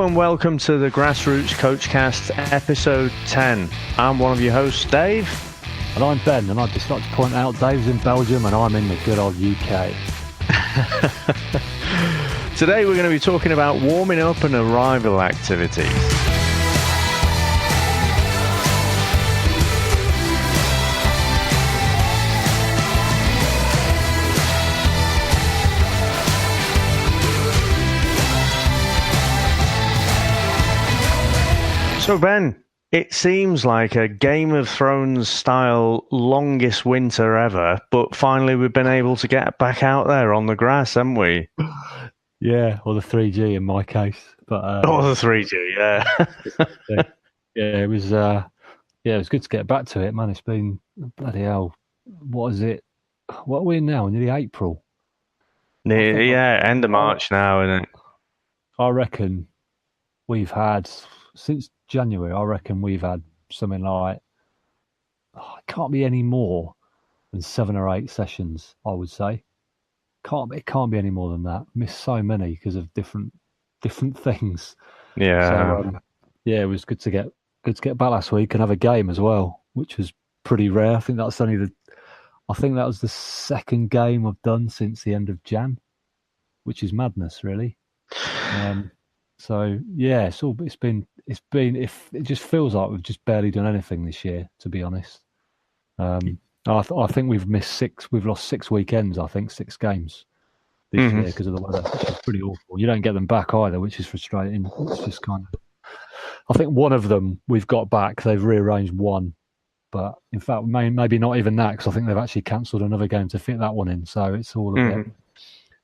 Hello and welcome to the Grassroots Coachcast episode 10. I'm one of your hosts, Dave. And I'm Ben, and I'd just like to point out Dave's in Belgium and I'm in the good old UK. Today we're going to be talking about warming up and arrival activities. So Ben, it seems like a Game of Thrones style longest winter ever, but finally we've been able to get back out there on the grass, haven't we? Yeah, or the 3G in my case. But or the 3G, yeah. It was good to get back to it, man. It's been bloody hell. What is it? What are we in now? Nearly April. End of March now, isn't it? I reckon we've had since January. I reckon we've had something like it can't be any more than 7 or 8 sessions. I would say it can't be any more than that. Missed so many because of different things. Yeah. So, it was good to get back last week and have a game as well, which was pretty rare. I think that was the second game I've done since the end of Jan, which is madness, really. So yeah, it just feels like we've just barely done anything this year, to be honest. I think we've lost 6 weekends. I think 6 games this year because of the weather, which is pretty awful. You don't get them back either, which is frustrating. It's just kind of. I think one of them we've got back. They've rearranged one, but in fact, maybe not even that because I think they've actually cancelled another game to fit that one in. So it's all a bit.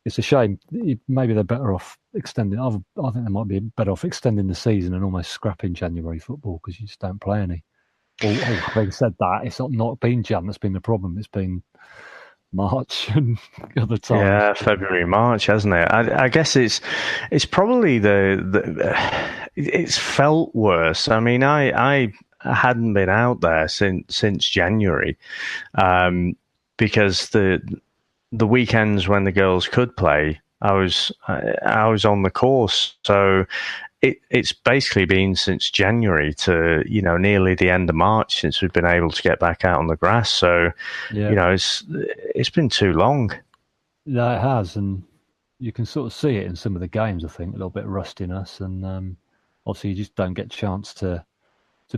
It's a shame. Maybe they're better off extending. I think they might be better off extending the season and almost scrapping January football because you just don't play any. Having said that, it's not been Jan that's been the problem. It's been March and other times. Yeah, February, March, hasn't it? I guess it's probably it's felt worse. I mean, I hadn't been out there since January because the weekends when the girls could play, I was on the course. So it's basically been since January to nearly the end of March since we've been able to get back out on the grass. So it's been too long. Yeah, it has, and you can sort of see it in some of the games. I think a little bit of rustiness, and obviously you just don't get a chance to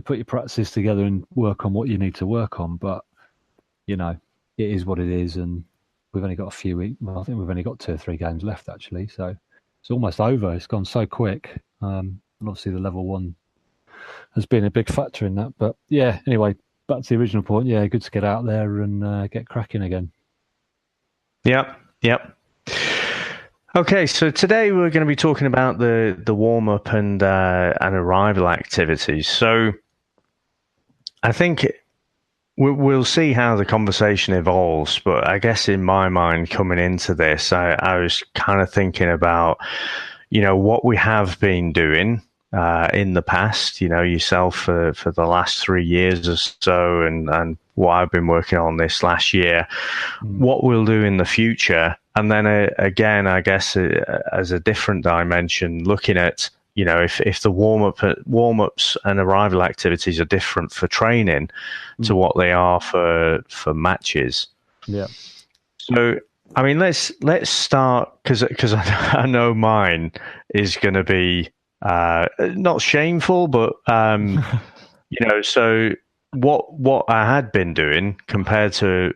put your practices together and work on what you need to work on. But it is what it is, and we've only got a few weeks. Well, I think we've only got 2 or 3 games left, actually. So it's almost over. It's gone so quick. And obviously the level 1 has been a big factor in that. But yeah, anyway, back to the original point. Yeah, good to get out there and get cracking again. Yep. Okay, so today we're going to be talking about the warm-up and arrival activities. So I think we'll see how the conversation evolves, but I guess in my mind coming into this, I was kind of thinking about, what we have been doing in the past, yourself for the last 3 years or so, and what I've been working on this last year, what we'll do in the future. And then again, I guess as a different dimension, looking at, if the warm-ups and arrival activities are different for training to what they are for matches. Yeah. So, I mean, let's start because I know mine is going to be not shameful, but so what I had been doing compared to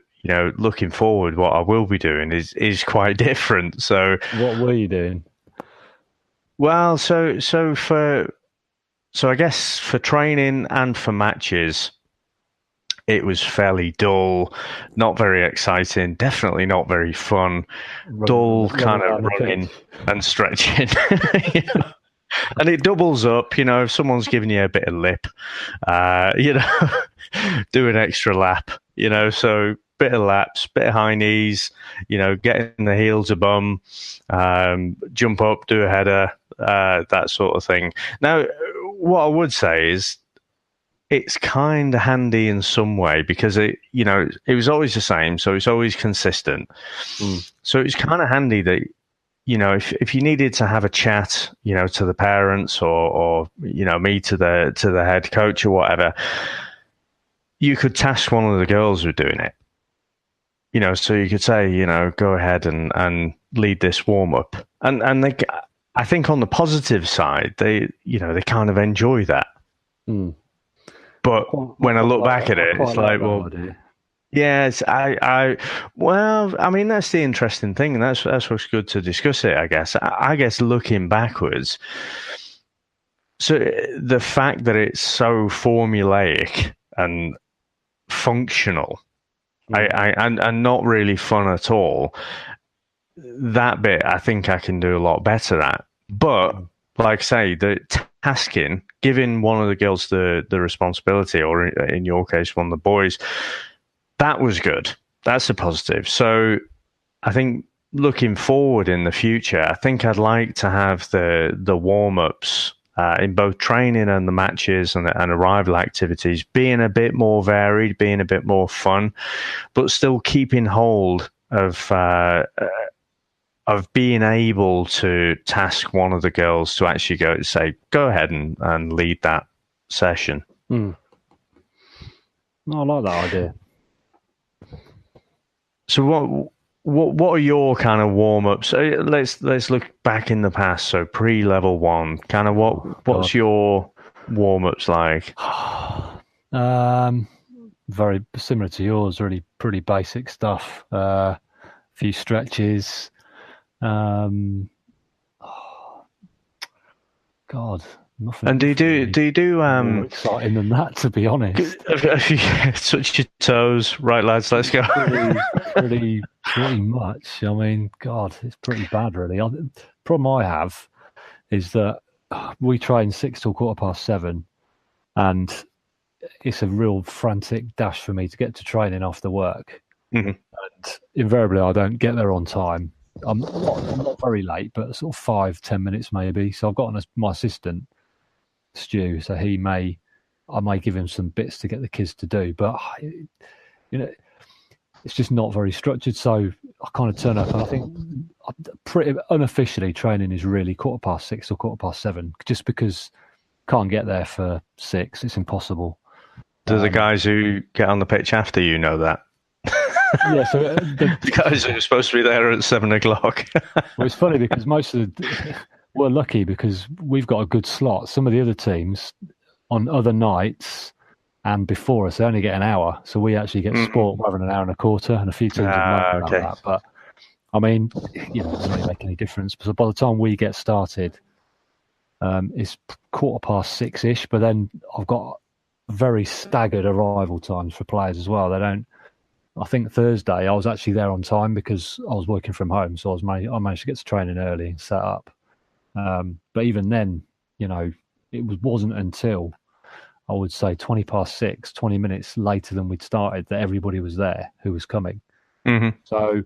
looking forward, what I will be doing is quite different. So, what were you doing? Well, so I guess for training and for matches, it was fairly dull, not very exciting, definitely not very fun, dull kind of running and stretching. And it doubles up, if someone's giving you a bit of lip, do an extra lap, so bit of laps, bit of high knees, getting the heel to bum, jump up, do a header, that sort of thing. Now, what I would say is it's kind of handy in some way because it was always the same, so it's always consistent. So it's kind of handy that if you needed to have a chat, to the parents or me to the head coach or whatever, you could task one of the girls with doing it. So you could say, go ahead and lead this warm up, and they, I think on the positive side, they kind of enjoy that. Mm. But when I look back at it, it's like, well, yes, well, I mean, that's the interesting thing, and that's what's good to discuss it, I guess. I guess looking backwards, so the fact that it's so formulaic and functional, and not really fun at all, that bit I think I can do a lot better at. But like I say, the tasking, giving one of the girls the responsibility, or in your case, one of the boys, that was good. That's a positive. So I think looking forward in the future, I think I'd like to have the warm-ups in both training and the matches and arrival activities being a bit more varied, being a bit more fun, but still keeping hold of being able to task one of the girls to actually go ahead and lead that session. No, I like that idea. So what are your kind of warm-ups? Let's look back in the past. So pre-level 1, kind of what's your warm-ups like? Very similar to yours, really pretty basic stuff. A few stretches. God, nothing. And do you do more exciting than that, to be honest? Touch your toes, right, lads? Let's go. pretty much. I mean, God, it's pretty bad, really. The problem I have is that we train 6 till 7:15, and it's a real frantic dash for me to get to training after work. Mm-hmm. And invariably, I don't get there on time. I'm not very late, but sort of 5-10 minutes maybe. So I've got my assistant, Stu, so I may give him some bits to get the kids to do, but it's just not very structured. So I kind of turn up, and I think pretty unofficially training is really 6:15 or 7:15, just because can't get there for 6. It's impossible. Do the guys who get on the pitch after you know that? Yeah, so the guys who are supposed to be there at 7:00. Well, it's funny because we're lucky because we've got a good slot. Some of the other teams on other nights and before us, they only get an hour, so we actually get sport rather than an hour and a quarter. And a few teams have known that. But I mean, it doesn't really make any difference. So by the time we get started, it's 6:15-ish. But then I've got very staggered arrival times for players as well. They don't. I think Thursday I was actually there on time because I was working from home, so I managed to get to training early and set up. But even then, it wasn't until I would say 6:20, 20 minutes later than we'd started, that everybody was there who was coming. Mm-hmm. So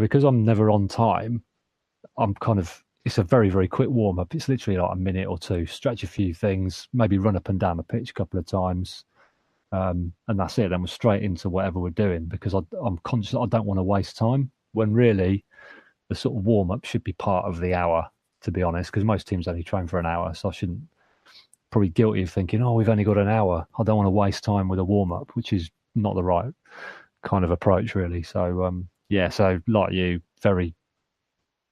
because I'm never on time, it's a very, very quick warm up. It's literally like a minute or two, stretch a few things, maybe run up and down the pitch a couple of times. And that's it. Then we're straight into whatever we're doing, because I'm conscious I don't want to waste time, when really the sort of warm up should be part of the hour, to be honest, because most teams only train for an hour. So I shouldn't, probably guilty of thinking, we've only got an hour. I don't want to waste time with a warm up, which is not the right kind of approach, really. So, so like you, very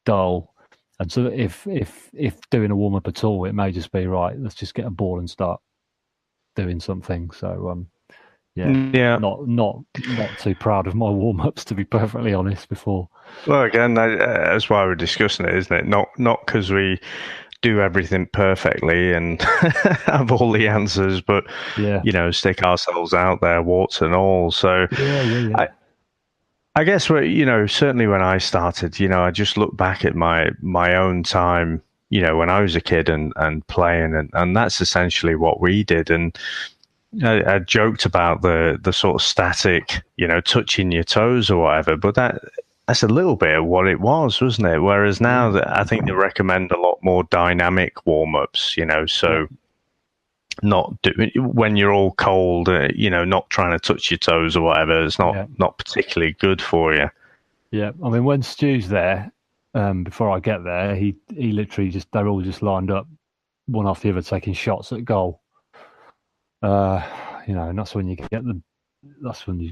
dull. And so if doing a warm up at all, it may just be right. Let's just get a ball and start doing something. So not too proud of my warm ups, to be perfectly honest. Before, well, again, that's why we're discussing it, isn't it? Not because we do everything perfectly and have all the answers, but stick ourselves out there, warts and all. So I guess certainly when I started, I just look back at my own time, when I was a kid and playing, and that's essentially what we did. And I joked about the sort of static, touching your toes or whatever, but that's a little bit of what it was, wasn't it? Whereas now I think they recommend a lot more dynamic warm-ups, so not when you're all cold, not trying to touch your toes or whatever. It's not particularly good for you. Yeah, I mean, when Stu's there, before I get there, he literally they're all just lined up, one after the other, taking shots at goal. And that's when you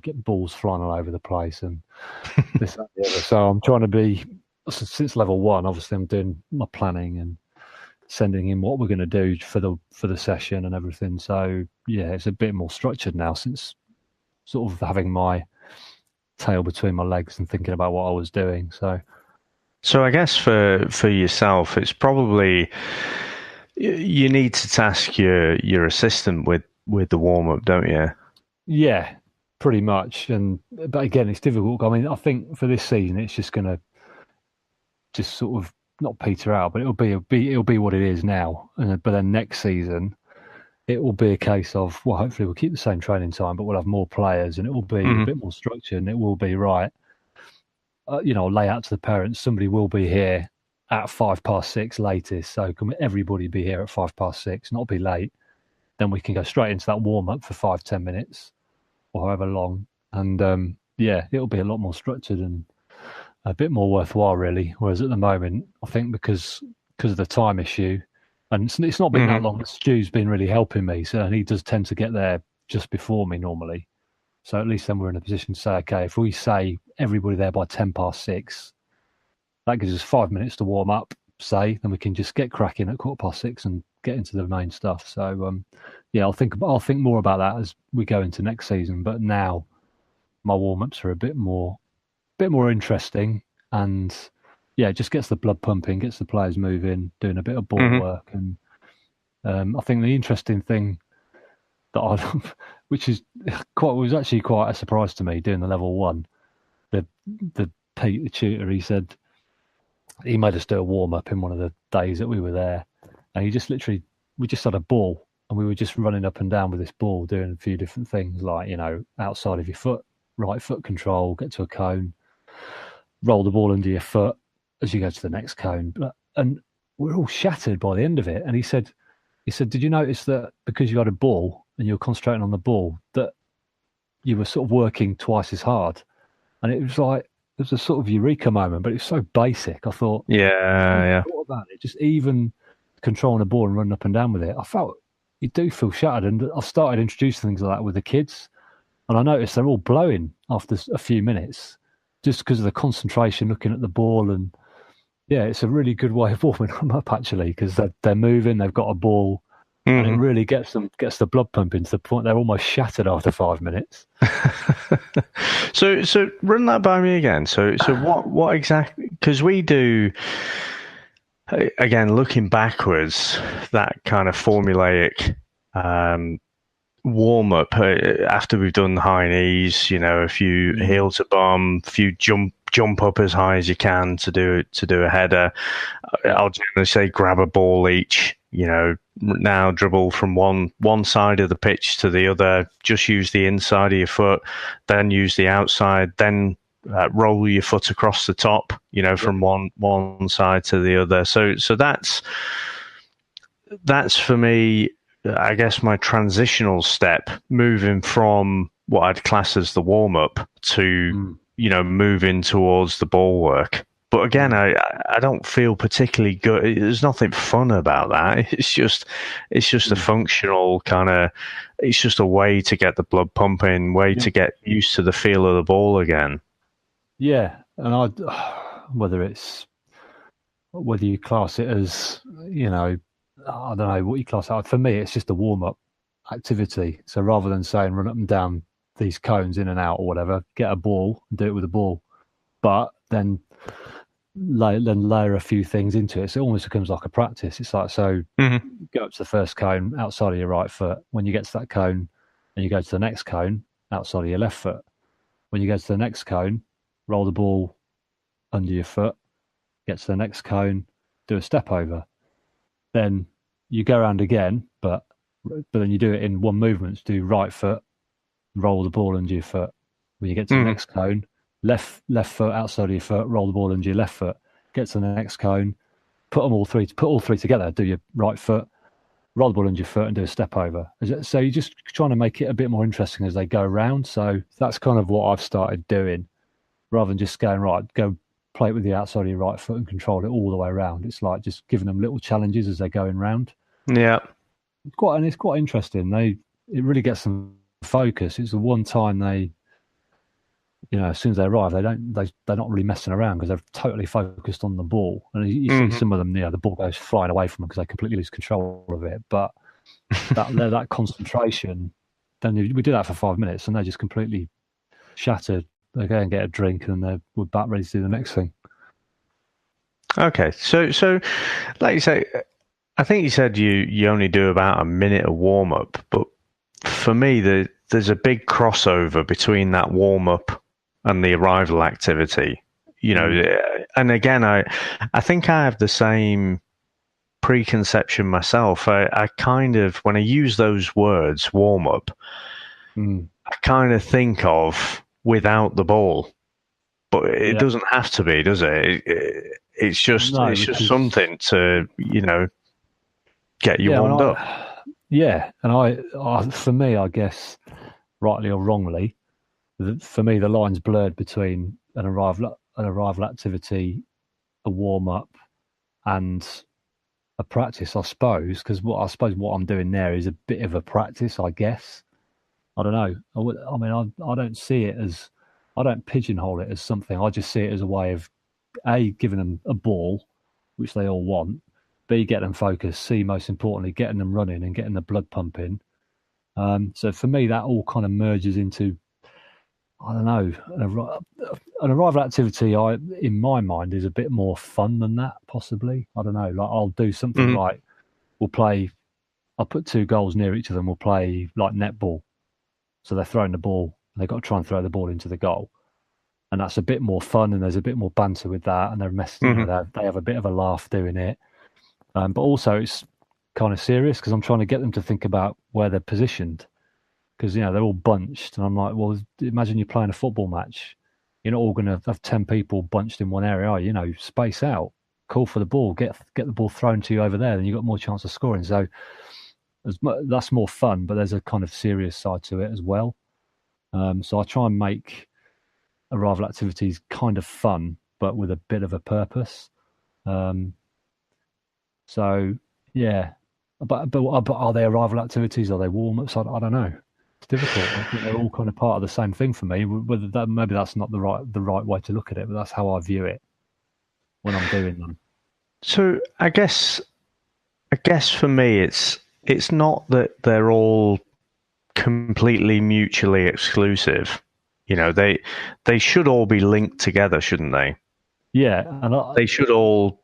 get balls flying all over the place and this and the other. So I'm trying to be, since level 1, obviously I'm doing my planning and sending in what we're going to do for the session and everything. So yeah, it's a bit more structured now since sort of having my tail between my legs and thinking about what I was doing. So I guess for yourself, it's probably you need to task your assistant with the warm up, don't you? Yeah, pretty much. But again, it's difficult. I mean, I think for this season, it's just going to just sort of not peter out, but it'll be what it is now. But then next season, it will be a case of, well, hopefully we'll keep the same training time, but we'll have more players, and it will be a bit more structured, and it will be right. Lay out to the parents, somebody will be here at 6:05 latest. So can everybody be here at 6:05, not be late? Then we can go straight into that warm up for 5-10 minutes or however long. And it'll be a lot more structured and a bit more worthwhile, really. Whereas at the moment, I think because of the time issue, and it's not been that long, Stu's been really helping me. So, and he does tend to get there just before me normally. So at least then we're in a position to say, okay, if we say everybody there by 6:10, that gives us 5 minutes to warm up, then we can just get cracking at 6:15 and get into the main stuff. So I'll think more about that as we go into next season. But now my warm ups are a bit more interesting, and it just gets the blood pumping, gets the players moving, doing a bit of ball work, and I think the interesting thing that which was actually quite a surprise to me doing the level 1. The Pete, the tutor, he said he made us do a warm up in one of the days that we were there, and we just had a ball, and we were just running up and down with this ball, doing a few different things like outside of your foot, right foot control, get to a cone, roll the ball under your foot as you go to the next cone, and we're all shattered by the end of it. And he said, did you notice that because you had a ball and you were concentrating on the ball, that you were sort of working twice as hard? And it was like, it was a sort of eureka moment, but it was so basic. I thought, yeah. What about it? Just even controlling the ball and running up and down with it. I felt you do feel shattered, and I started introducing things like that with the kids, and I noticed they're all blowing after a few minutes, just because of the concentration, looking at the ball. And it's a really good way of warming them up actually, because they're moving, they've got a ball. And it really gets the blood pumping to the point they're almost shattered after 5 minutes. So run that by me again. So what exactly? Because we do, again, looking backwards, that kind of formulaic warm up after we've done high knees. A few heel to bum, a few jump up as high as you can to do a header. I'll generally say grab a ball each. Now dribble from one side of the pitch to the other. Just use the inside of your foot, then use the outside, then roll your foot across the top. From one side to the other. So that's for me, I guess, my transitional step, moving from what I'd class as the warm up to moving towards the ball work. But again, I don't feel particularly good. There's nothing fun about that. It's just a functional kind of. It's just a way to get the blood pumping, to get used to the feel of the ball again. Yeah, and whether you class it as I don't know what you class it. For me, it's just a warm up activity. So rather than saying run up and down these cones in and out or whatever, get a ball and do it with a ball, but then layer a few things into it. So it almost becomes like a practice. It's like, go up to the first cone outside of your right foot. When you get to that cone and you go to the next cone outside of your left foot. When you go to the next cone, roll the ball under your foot, get to the next cone, do a step over. Then you go around again, but then you do it in one movement. Do right foot, roll the ball under your foot. When you get to the next cone, left foot outside of your foot, roll the ball under your left foot. Get to the next cone, put all three together. Do your right foot, roll the ball under your foot, and do a step over. So you're just trying to make it a bit more interesting as they go around. So that's kind of what I've started doing, rather than just going, right, go play it with the outside of your right foot and control it all the way around. It's like just giving them little challenges as they're going round. Yeah. It's quite interesting. It really gets them focus. It's the one time they, as soon as they arrive, they're not really messing around because they're totally focused on the ball. And you see some of them, the ball goes flying away from them because they completely lose control of it. But that concentration, then we do that for 5 minutes and they're just completely shattered. They go and get a drink and we're back ready to do the next thing. Okay, so like you say, I think you said you only do about a minute of warm up, but for me, there's a big crossover between that warm up and the arrival activity. And again, I think I have the same preconception myself. I kind of, when I use those words, warm up, I kind of think of without the ball, but it doesn't have to be, does it? It's just something to get you warmed up. Yeah, and I for me, I guess, rightly or wrongly, for me the line's blurred between an arrival activity, a warm up, and a practice, I suppose. Because what I'm doing there is a bit of a practice, I guess. I don't know. I don't see it as, I don't pigeonhole it as something. I just see it as a way of A, giving them a ball, which they all want. B, get them focused. C, most importantly, getting them running and getting the blood pumping. So for me, that all kind of merges into, I don't know, an arrival activity. In my mind, is a bit more fun than that. Possibly, I don't know. Like I'll do something like I'll put 2 goals near each of them. We'll play like netball. So they're throwing the ball. And they've got to try and throw the ball into the goal. And that's a bit more fun, and there's a bit more banter with that, and they're messing. They have a bit of a laugh doing it. But also it's kind of serious because I'm trying to get them to think about where they're positioned, because they're all bunched, and I'm like, well, imagine you're playing a football match. You're not all going to have 10 people bunched in one area, are you? Space out, call for the ball, get the ball thrown to you over there, then you've got more chance of scoring. So that's more fun, but there's a kind of serious side to it as well. So I try and make arrival activities kind of fun, but with a bit of a purpose. So yeah, but are they arrival activities? Are they warm ups? I don't know. It's difficult. I think they're all kind of part of the same thing for me. Maybe that's not the right way to look at it, but that's how I view it when I'm doing them. So I guess for me, it's not that they're all completely mutually exclusive. They should all be linked together, shouldn't they? Yeah, they should all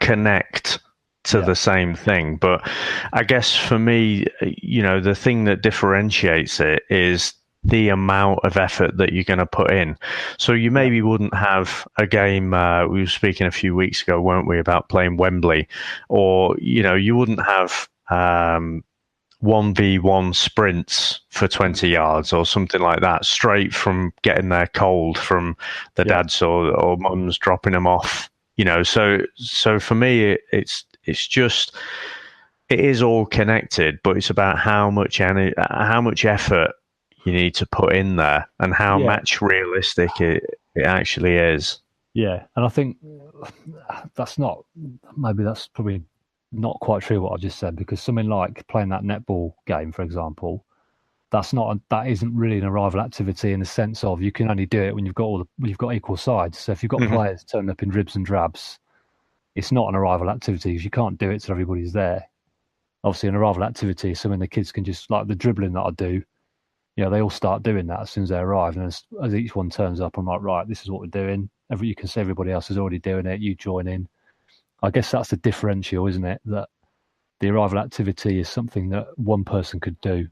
connect to the same thing. But I guess for me, the thing that differentiates it is the amount of effort that you're going to put in. So you maybe wouldn't have a game, we were speaking a few weeks ago, weren't we, about playing Wembley, or you wouldn't have 1v1 sprints for 20 yards or something like that, straight from getting there cold from the dads or mums dropping them off. So for me, it is all connected, but it's about how much effort you need to put in there and how much realistic it actually is. Yeah, and I think that's probably not quite true what I just said, because something like playing that netball game, for example, that isn't really an arrival activity in the sense of you can only do it when you've got equal sides. So if you've got players turning up in dribs and drabs, it's not an arrival activity because you can't do it till everybody's there. Obviously, an arrival activity is something the kids can just, like the dribbling that I do, they all start doing that as soon as they arrive. And as each one turns up, I'm like, right, this is what we're doing. You can see everybody else is already doing it. You join in. I guess that's the differential, isn't it? That the arrival activity is something that one person could do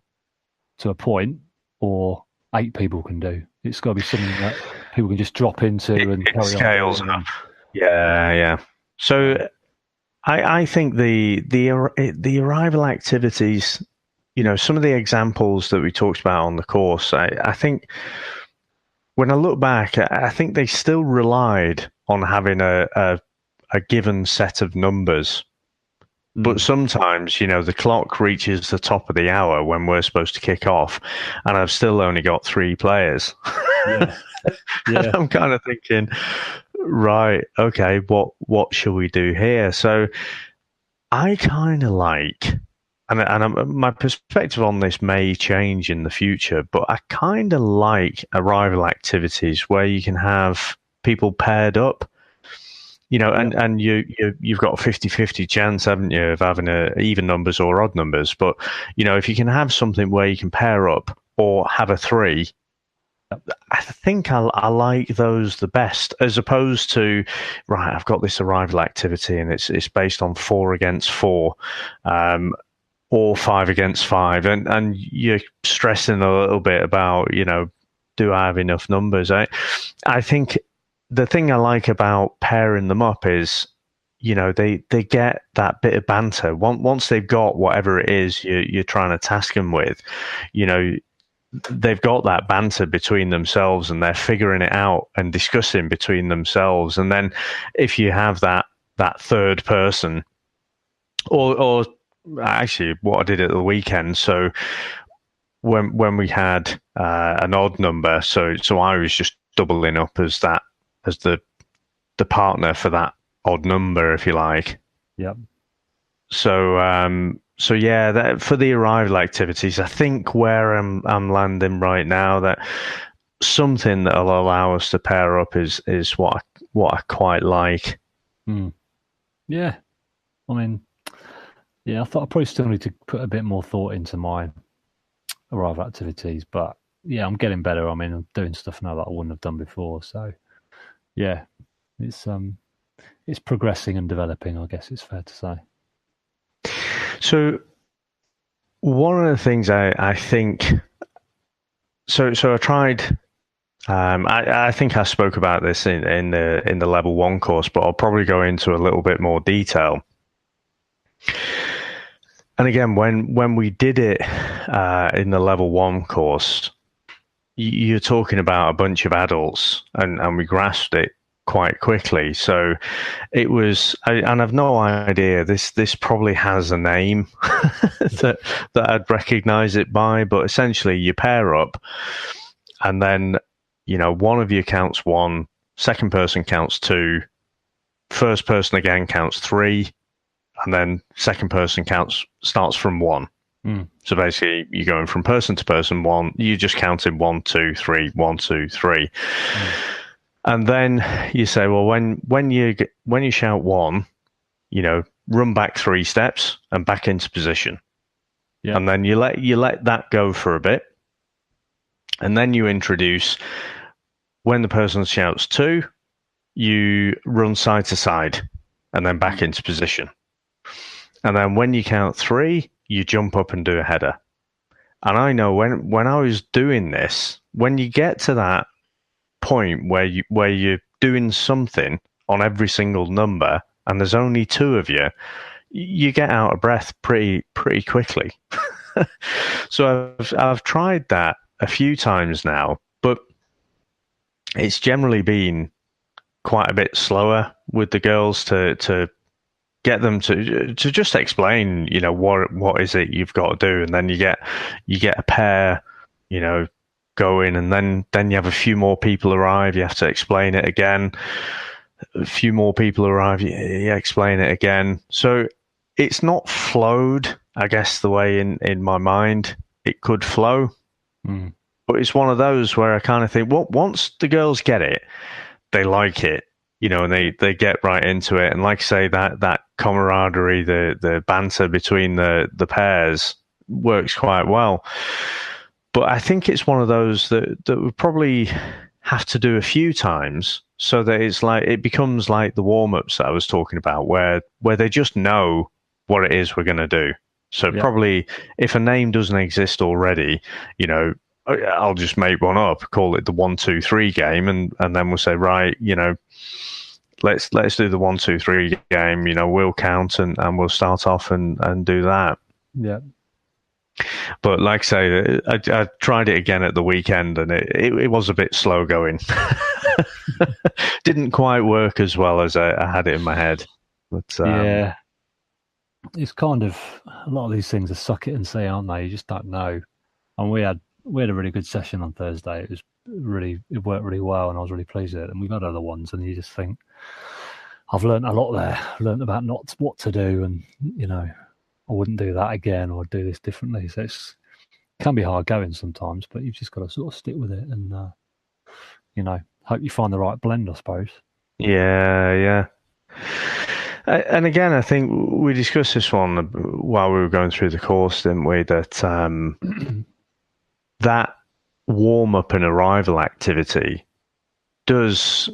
to a point, or 8 people can do. It's got to be something that people can just drop into and carry scales on. Up. Yeah. So I think the arrival activities, some of the examples that we talked about on the course, I think when I look back, I think they still relied on having a given set of numbers. But sometimes, the clock reaches the top of the hour when we're supposed to kick off, and I've still only got 3 players. Yeah. And I'm kind of thinking, right, okay, what shall we do here? So I kind of like, my perspective on this may change in the future, but I kind of like arrival activities where you can have people paired up. And you've got a 50-50 chance, haven't you, of having even numbers or odd numbers. But, if you can have something where you can pair up or have a three, I think I like those the best, as opposed to, right, I've got this arrival activity and it's based on 4 against 4, or 5 against 5, and you're stressing a little bit about, do I have enough numbers? I think the thing I like about pairing them up is, they get that bit of banter. Once they've got whatever it is you're trying to task them with, they've got that banter between themselves and they're figuring it out and discussing between themselves. And then if you have that third person, or actually what I did at the weekend, so when we had an odd number, so I was just doubling up as the partner for that odd number, if you like. Yep. So yeah, for the arrival activities, I think where I'm landing right now, that something that'll allow us to pair up is what I quite like. Yeah, I mean, yeah, I thought I probably still need to put a bit more thought into my arrival activities, but yeah, I'm getting better. I mean, I'm doing stuff now that I wouldn't have done before. So yeah, it's progressing and developing, I guess it's fair to say. So one of the things I think, so I tried. I think I spoke about this in the level 1 course, but I'll probably go into a little bit more detail. And again, when we did it in the level 1 course, you're talking about a bunch of adults, and we grasped it quite quickly. So it was, and I've no idea, this probably has a name that I'd recognize it by, but essentially you pair up, and then one of you counts 1, second person counts 2, first person again counts 3, and then second person starts from 1. So basically you're going from person to person. 1, you just counted 1, 2, 3, 1, 2, 3. And then you say, well, when you shout 1, run back 3 steps and back into position. Yep. And then you let that go for a bit. And then you introduce, when the person shouts 2, you run side to side and then back into position. And then when you count 3, you jump up and do a header. And I know when I was doing this, when you get to that point where you're doing something on every single number and there's only 2 of you, you get out of breath pretty quickly. So I've tried that a few times now, but it's generally been quite a bit slower with the girls to get them to just explain, what is it you've got to do, and then you get a pair, going, and then you have a few more people arrive, you have to explain it again. A few more people arrive, you explain it again. So it's not flowed, I guess, the way in my mind it could flow. But it's one of those where I kind of think, well, once the girls get it, they like it, and they get right into it. And like I say, that camaraderie, the banter between the pairs works quite well. But I think it's one of those that we probably have to do a few times, so that it becomes like the warm-ups that I was talking about, where they just know what it is we're going to do. So probably if a name doesn't exist already, I'll just make one up, call it the 1, 2, 3 game, and then we'll say, right, let's do the 1, 2, 3 game. We'll count and we'll start off and do that. Yeah. But like I say, I tried it again at the weekend, and it was a bit slow going. Didn't quite work as well as I had it in my head. But yeah, it's kind of, a lot of these things are suck it and see, aren't they? You just don't know. And we had a really good session on Thursday. It was it worked really well, and I was really pleased with it. And we've had other ones, and you just think, I've learned a lot there. Learned about not what to do, and I wouldn't do that again, or do this differently. So it can be hard going sometimes, but you've just got to sort of stick with it, and hope you find the right blend, I suppose. Yeah. And again, I think we discussed this one while we were going through the course, didn't we? That that warm-up and arrival activity does,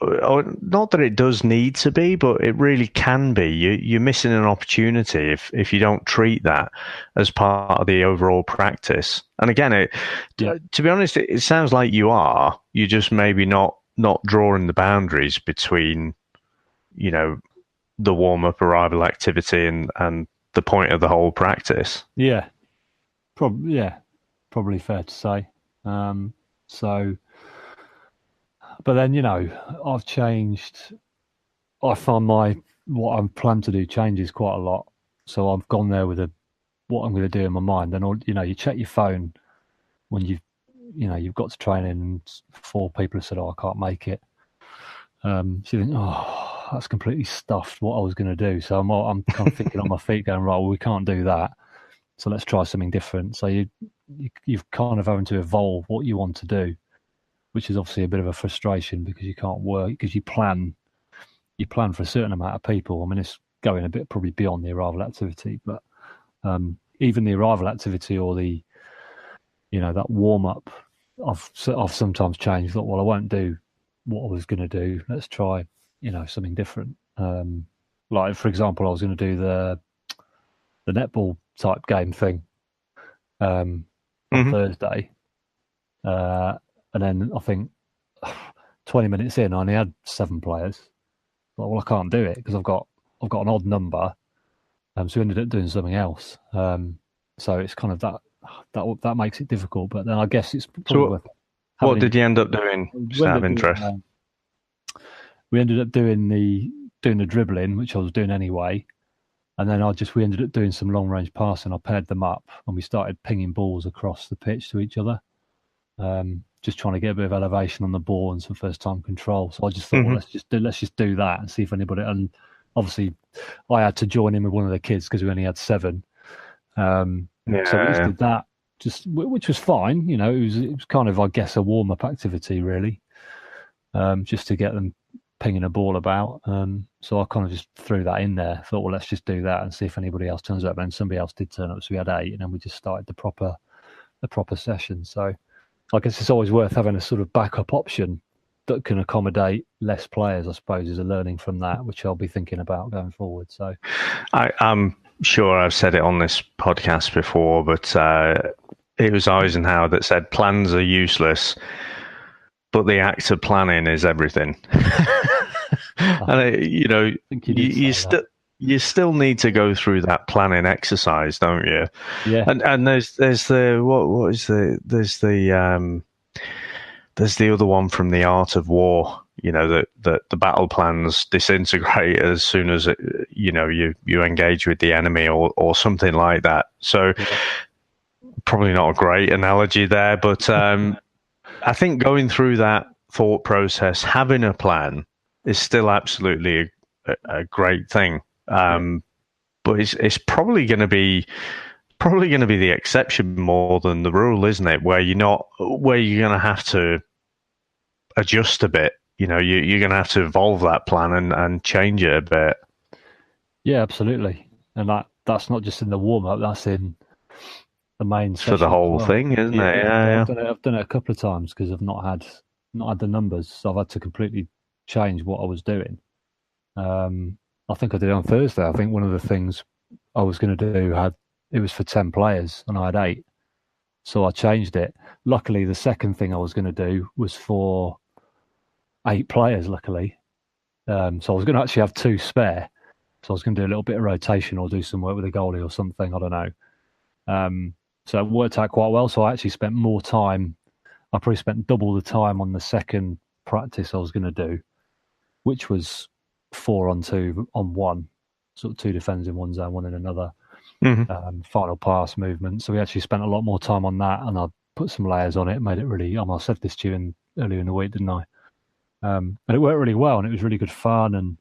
not that it does need to be, but it really can be. You're missing an opportunity if you don't treat that as part of the overall practice. And again, to be honest, it sounds like you are. You're just maybe not drawing the boundaries between, the warm-up arrival activity and the point of the whole practice. Yeah, probably fair to say. But then, I've changed. I find what I'm planning to do changes quite a lot. So I've gone there with what I'm going to do in my mind. And, you check your phone when you've got to training and 4 people have said, I can't make it. So you think, that's completely stuffed what I was going to do. So I'm kind of thinking on my feet going, right, well, we can't do that. So let's try something different. So you've kind of having to evolve what you want to do, which is obviously a bit of a frustration because you can't work, because you plan for a certain amount of people. I mean, it's going a bit probably beyond the arrival activity, but even the arrival activity or the, that warm up, I've sometimes changed. Thought, well, I won't do what I was going to do. Let's try, something different. Like for example, I was going to do the netball type game thing on Thursday, and then I think 20 minutes in, I only had 7 players. Well, I can't do it because I've got an odd number. So we ended up doing something else. So it's kind of that makes it difficult. But then I guess it's probably worth. What did you end up doing? Just out of interest. We ended up doing the dribbling, which I was doing anyway. And then we ended up doing some long range passing. I paired them up and we started pinging balls across the pitch to each other. Just trying to get a bit of elevation on the ball and some first time control. So I just thought, well, let's just do that and see if anybody. And obviously, I had to join in with one of the kids because we only had 7. So we just did that, which was fine. It was kind of, I guess, a warm up activity really, just to get them pinging a ball about. So I kind of just threw that in there. Thought, well, let's just do that and see if anybody else turns up. And somebody else did turn up, so we had 8, and then we just started the proper session. So I guess it's always worth having a sort of backup option that can accommodate less players, I suppose, is a learning from that, which I'll be thinking about going forward. So I'm sure I've said it on this podcast before, but it was Eisenhower that said plans are useless, but the act of planning is everything. And you still need to go through that planning exercise, don't you? Yeah. And there's the other one from The Art of War. That the battle plans disintegrate as soon as you engage with the enemy or something like that. So probably not a great analogy there, but I think going through that thought process, having a plan, is still absolutely a great thing. But it's probably going to be the exception more than the rule, isn't it? Where you're going to have to adjust a bit. You're going to have to evolve that plan and change it a bit. Yeah, absolutely. And that's not just in the warm up. That's in the main session for the whole thing, isn't it? Yeah. I've done it a couple of times because I've not had the numbers, so I've had to completely change what I was doing. I think I did it on Thursday. I think one of the things I was going to do it was for 10 players and I had 8, so I changed it. Luckily, the second thing I was going to do was for 8 players. Luckily, so I was going to actually have 2 spare. So I was going to do a little bit of rotation or do some work with a goalie or something. I don't know. So it worked out quite well. So I actually spent more time. I probably spent double the time on the second practice I was going to do, which was 4 on 2 on 1, sort of 2 defenders in one zone, one in another. Final pass movement. So we actually spent a lot more time on that, and I put some layers on it, made it really. I said this to you earlier in the week, didn't I? And it worked really well, and it was really good fun.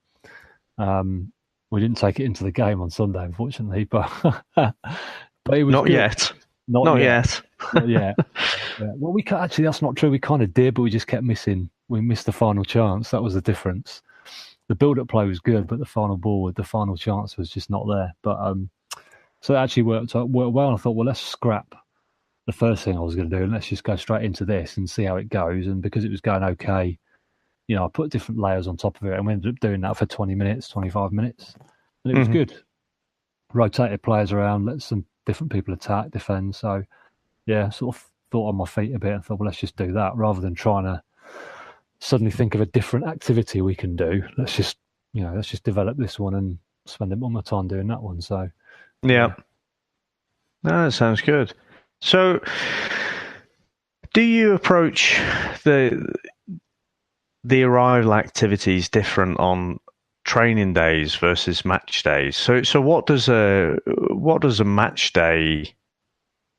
And we didn't take it into the game on Sunday, unfortunately, but it was not good. yet. Not yet. Not yet. Yeah. Well, actually that's not true. We kind of did, but we just kept missing. We missed the final chance. That was the difference. The build-up play was good, but the final chance was just not there. But so it actually worked well. And I thought, well, let's scrap the first thing I was going to do, and let's just go straight into this and see how it goes. And because it was going okay, I put different layers on top of it, and we ended up doing that for 20 minutes, 25 minutes, and it was good. Rotated players around, let some different people attack, defend. So, yeah, sort of thought on my feet a bit and thought, well, let's just do that rather than trying to suddenly think of a different activity we can do. Let's just develop this one and spend a bit more time doing that one. So, yeah. No, that sounds good. So, do you approach the arrival activities different on training days versus match days? So what does a match day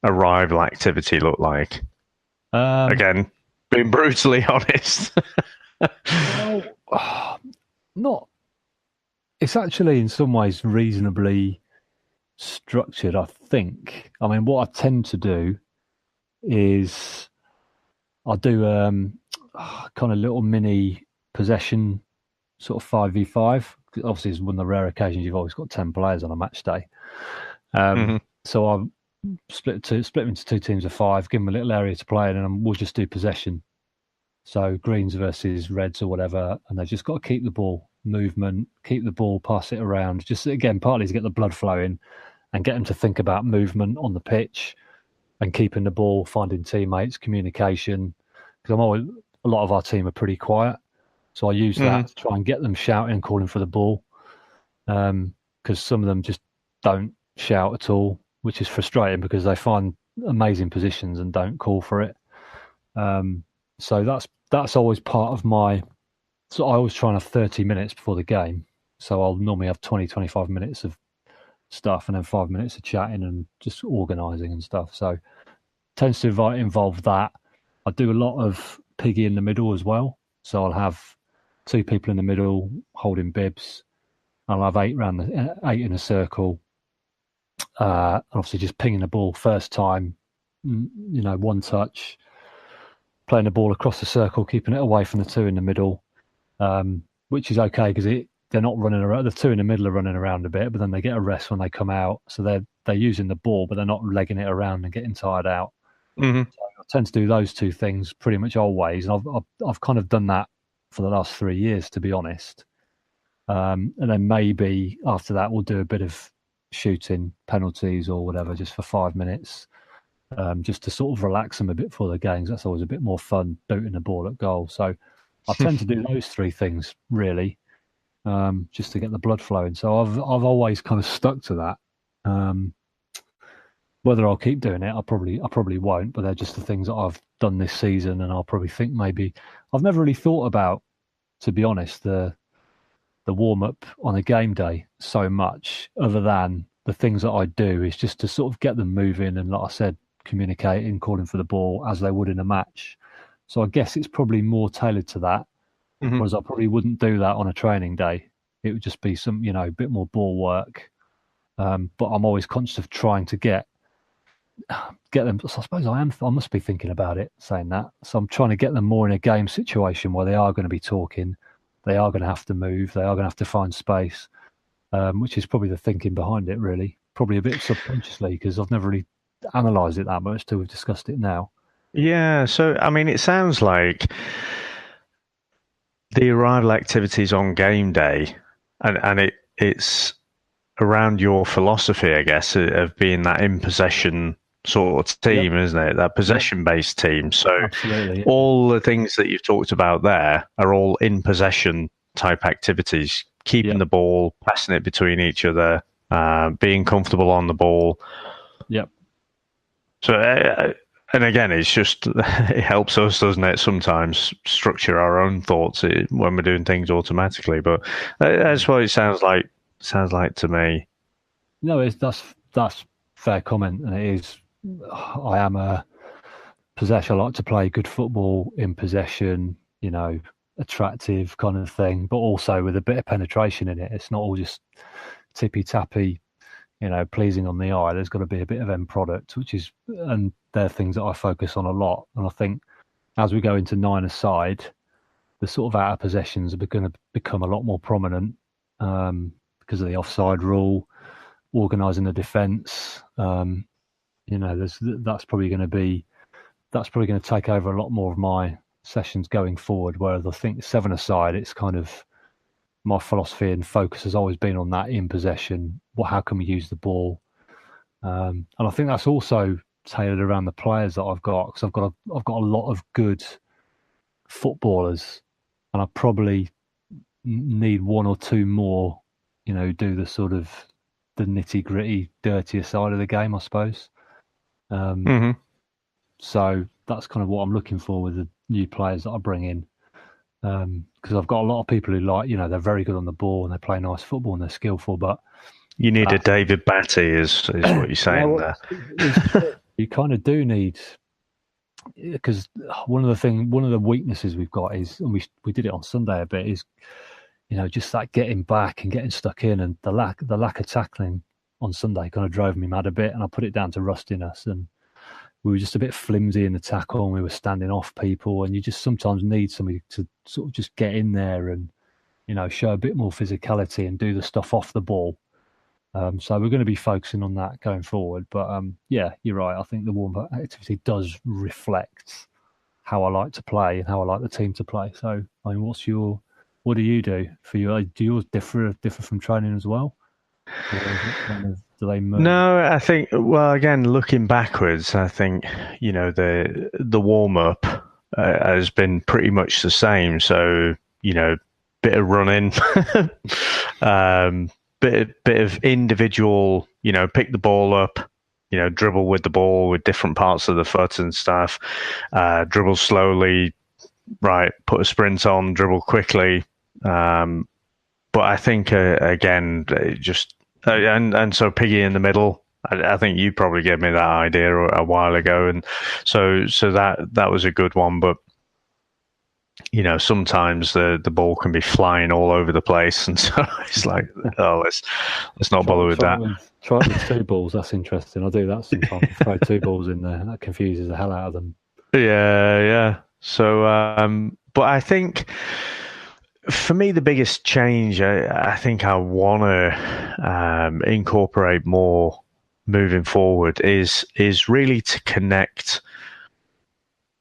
arrival activity look like? Again, being brutally honest. Not. It's actually in some ways reasonably structured, I think. I mean, what I tend to do is I do kind of little mini possession, sort of 5v5. Obviously, it's one of the rare occasions you've always got 10 players on a match day. So I split them into two teams of 5, give them a little area to play in, and we'll just do possession. So greens versus reds or whatever, and they've just got to keep the ball, movement, keep the ball, pass it around. Just again, partly to get the blood flowing and get them to think about movement on the pitch and keeping the ball, finding teammates, communication. Because a lot of our team are pretty quiet. So I use that to try and get them shouting and calling for the ball. Because some of them just don't shout at all, which is frustrating because they find amazing positions and don't call for it. So that's always part of my... So I always try and have 30 minutes before the game. So I'll normally have 20, 25 minutes of stuff and then 5 minutes of chatting and just organising and stuff. So it tends to involve that. I do a lot of piggy in the middle as well. So I'll have 2 people in the middle holding bibs. I'll have 8 in a circle. Obviously just pinging the ball first time, one touch, playing the ball across the circle, keeping it away from the 2 in the middle, which is okay because they're not running around. The 2 in the middle are running around a bit, but then they get a rest when they come out. So they're using the ball, but they're not legging it around and getting tired out. So I tend to do those 2 things pretty much always, and I've kind of done that for the last 3 years, to be honest. And then maybe after that we'll do a bit of shooting, penalties or whatever, just for 5 minutes, just to sort of relax them a bit for the games. That's always a bit more fun, booting the ball at goal. So I tend to do those 3 things really, just to get the blood flowing. So I've always kind of stuck to that. Whether I'll keep doing it, I probably won't, but they're just the things that I've done this season, and I'll probably think maybe I've never really thought about, to be honest, the warm up on a game day so much, other than the things that I do is just to sort of get them moving and, like I said, communicating, calling for the ball as they would in a match. So I guess it's probably more tailored to that, whereas I probably wouldn't do that on a training day. It would just be some, a bit more ball work. But I'm always conscious of trying to get them. So I suppose I must be thinking about it, saying that. So I'm trying to get them more in a game situation where they are going to be talking, they are going to have to move, they are going to have to find space, which is probably the thinking behind it, really. Probably a bit subconsciously, because I've never really analysed it that much till we've discussed it now. Yeah, so, I mean, it sounds like the arrival activities on game day, and it's around your philosophy, I guess, of being that in possession sort of team, isn't it? That possession-based team. So absolutely, all the things that you've talked about there are all in possession type activities, keeping the ball, passing it between each other, being comfortable on the ball. Yep. So, and again, it's just, it helps us, doesn't it, sometimes structure our own thoughts when we're doing things automatically. But that's what it sounds like to me. No, that's fair comment, and it is. I am possession. I like to play good football in possession, attractive kind of thing, but also with a bit of penetration in it. It's not all just tippy-tappy, pleasing on the eye. There's got to be a bit of end product, and they're things that I focus on a lot. And I think as we go into 9-a-side, the sort of out of possessions are going to become a lot more prominent because of the offside rule, organising the defence. That's probably going to take over a lot more of my sessions going forward. Whereas I think 7-a-side, it's kind of my philosophy and focus has always been on that in possession. How can we use the ball? And I think that's also tailored around the players that I've got, because I've got a lot of good footballers, and I probably need one or two more, do the sort of the nitty gritty, dirtier side of the game, I suppose. So that's kind of what I'm looking for with the new players that I bring in. Because I've got a lot of people who they're very good on the ball and they play nice football and they're skillful, but you need a David Batty, is what you're saying there. You kind of do need, because one of the weaknesses we've got is, and we did it on Sunday a bit, is just that getting back and getting stuck in, and the lack of tackling on Sunday kind of drove me mad a bit, and I put it down to rustiness, and we were just a bit flimsy in the tackle, and we were standing off people, and you just sometimes need somebody to sort of just get in there and show a bit more physicality and do the stuff off the ball. So we're going to be focusing on that going forward. But yeah, you're right. I think the warm-up activity does reflect how I like to play and how I like the team to play. So, I mean, what do you do for you? Do yours differ from training as well? Do they move? No, I think, well, again, looking backwards, I think, the warm-up has been pretty much the same. So, bit of running, bit of individual, pick the ball up, dribble with the ball with different parts of the foot and stuff, dribble slowly, right, put a sprint on, dribble quickly. But I think, again, just, and so Piggy in the middle, I think you probably gave me that idea a while ago. And so that was a good one. But, sometimes the ball can be flying all over the place, and so it's like, oh, let's not bother with that. Try it with two balls. That's interesting. I do that sometimes. Throw two balls in there. That confuses the hell out of them. Yeah. So, but I think for me, the biggest change I think I want to incorporate more moving forward is really to connect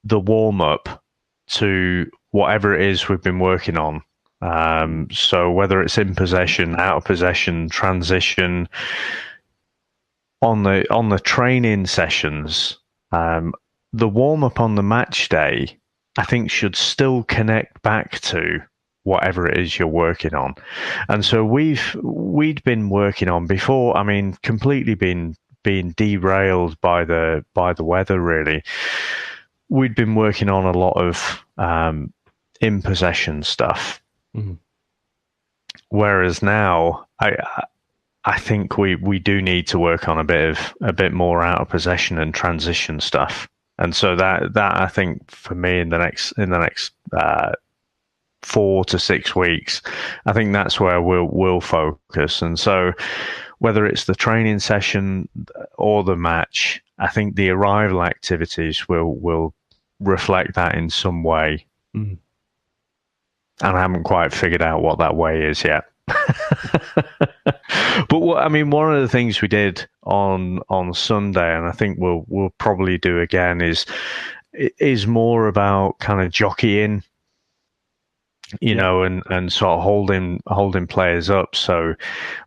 the warm up to whatever it is we've been working on. So whether it's in possession, out of possession, transition, on the training sessions, the warm up on the match day, I think should still connect back to whatever it is you're working on. And so we'd been working on before, I mean, completely being derailed by the weather, really. We'd been working on a lot of in possession stuff. Mm-hmm. Whereas now I think we do need to work on a bit more out of possession and transition stuff. And so that I think for me in the next 4 to 6 weeks, I think that's where we'll focus. And so whether it's the training session or the match, I think the arrival activities will reflect that in some way. Mm. And I haven't quite figured out what that way is yet. But one of the things we did on Sunday, and I think we'll probably do again, is more about kind of jockeying, and sort of holding players up. So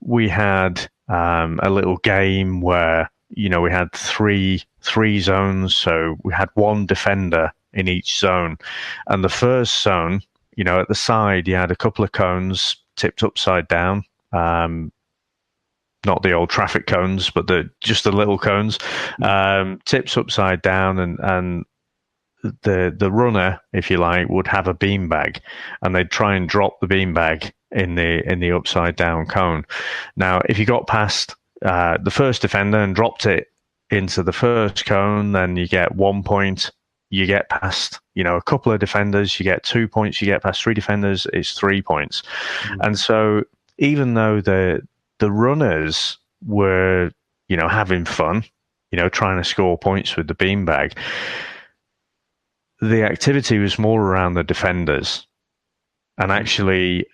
we had a little game where we had three zones, so we had one defender in each zone, and the first zone, at the side, you had a couple of cones tipped upside down. Not the old traffic cones, but just the little cones, tips upside down, and the runner, if you like, would have a beanbag, and they'd try and drop the beanbag in the upside down cone. Now, if you got past the first defender and dropped it into the first cone, then you get 1 point. you get past, a couple of defenders, you get 2 points. You get past 3 defenders, it's 3 points. And so even though the runners were, having fun, trying to score points with the beanbag, the activity was more around the defenders and actually,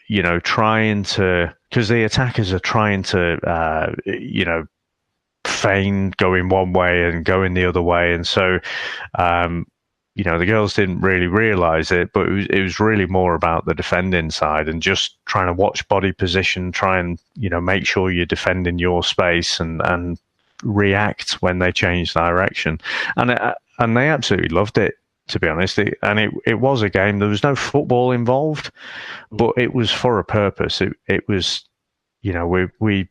trying to, because the attackers are trying to, feign going one way and going the other way. And so, the girls didn't really realize it, but it was really more about the defending side and just trying to watch body position, try and, make sure you're defending your space and react when they change direction. And they absolutely loved it, to be honest. It was a game. There was no football involved, but it was for a purpose. It was, we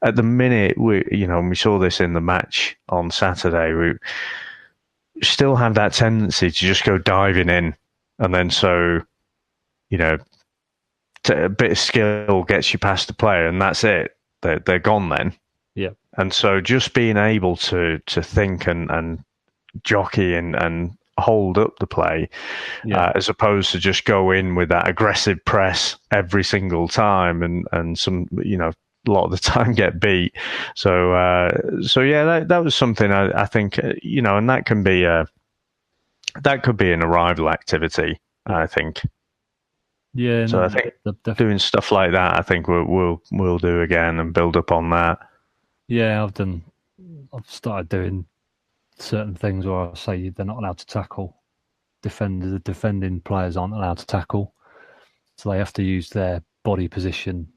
at the minute, we saw this in the match on Saturday, we still have that tendency to just go diving in. And then a bit of skill gets you past the player and that's it. They're gone then. Yeah. And so just being able to think and jockey and hold up the play, as opposed to just go in with that aggressive press every single time and some, a lot of the time get beat. So that was something I think, and that could be an arrival activity, I think. Yeah. So I think doing stuff like that, I think we'll do again and build up on that. Yeah, I've started doing certain things where I say they're not allowed to tackle. The defending players aren't allowed to tackle, so they have to use their body position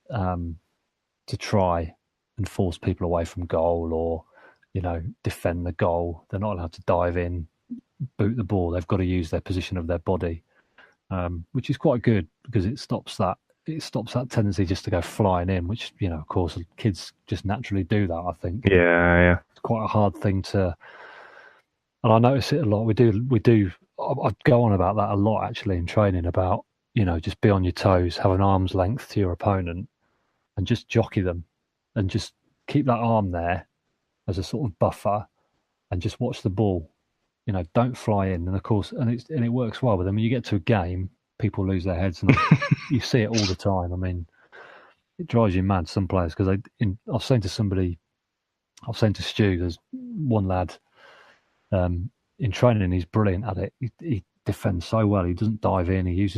to try and force people away from goal or, defend the goal. They're not allowed to dive in, boot the ball. They've got to use their position of their body, which is quite good because it stops that tendency just to go flying in, which, of course, kids just naturally do that, I think. Yeah. It's quite a hard thing to, and I notice it a lot. We do. I go on about that a lot actually in training about, just be on your toes, have an arm's length to your opponent and just jockey them and just keep that arm there as a sort of buffer and just watch the ball. Don't fly in. And of course, and it works well. But then when you get to a game, people lose their heads, and you see it all the time. I mean, it drives you mad. Some players, because I was saying to Stu, there's one lad in training. He's brilliant at it. He defends so well. He doesn't dive in. He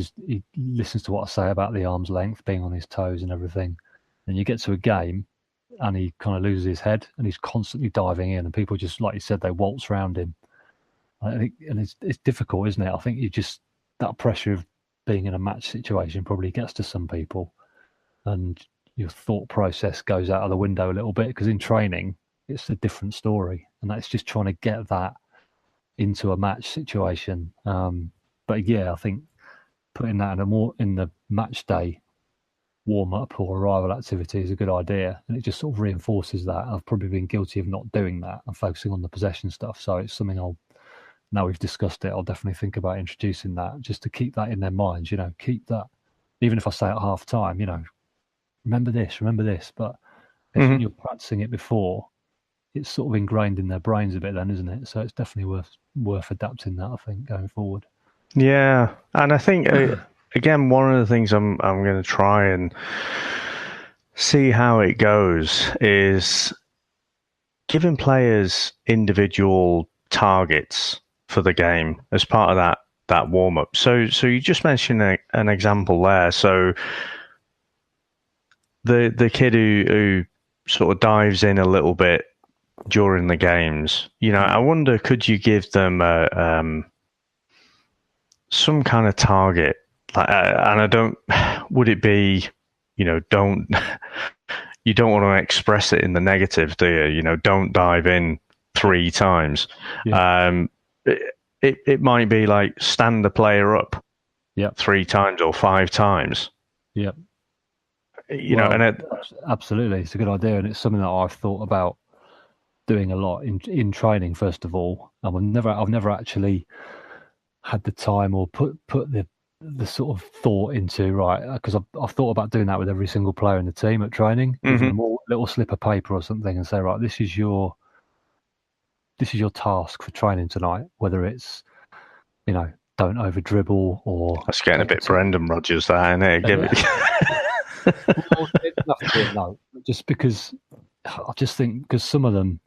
listens to what I say about the arm's length, being on his toes, and everything. And you get to a game, and he kind of loses his head, and he's constantly diving in, and people just, like you said, they waltz around him. And it's difficult, isn't it? I think that pressure of being in a match situation probably gets to some people, and your thought process goes out of the window a little bit, because in training it's a different story, and that's just trying to get that into a match situation. But yeah, I think putting that in the match day warm up or arrival activity is a good idea, and it just sort of reinforces that. I've probably been guilty of not doing that and focusing on the possession stuff, so it's something now we've discussed it, I'll definitely think about introducing that, just to keep that in their minds, keep that, even if I say at half time, remember this, but when you're practicing it before, it's sort of ingrained in their brains a bit then, isn't it? So it's definitely worth adapting that, I think, going forward. Yeah, and I think, again, one of the things I'm going to try and see how it goes is giving players individual targets for the game as part of that warm up. So you just mentioned an example there. So the kid who sort of dives in a little bit during the games, I wonder, could you give them some kind of target? Would it be, you don't want to express it in the negative, do you? Don't dive in 3 times. Yeah. It might be like stand the player up 3 times or 5 times. Yeah. And absolutely, it's a good idea, and it's something that I've thought about doing a lot in training. First of all, I've never actually had the time or put the sort of thought into, right, because I've thought about doing that with every single player in the team at training, give them a little slip of paper or something and say, right, this is your task for training tonight, whether it's don't over dribble or. That's getting a bit Brendan Rodgers, that, isn't it? Give it. Well, it doesn't have to be a no, just because I just think because some of them,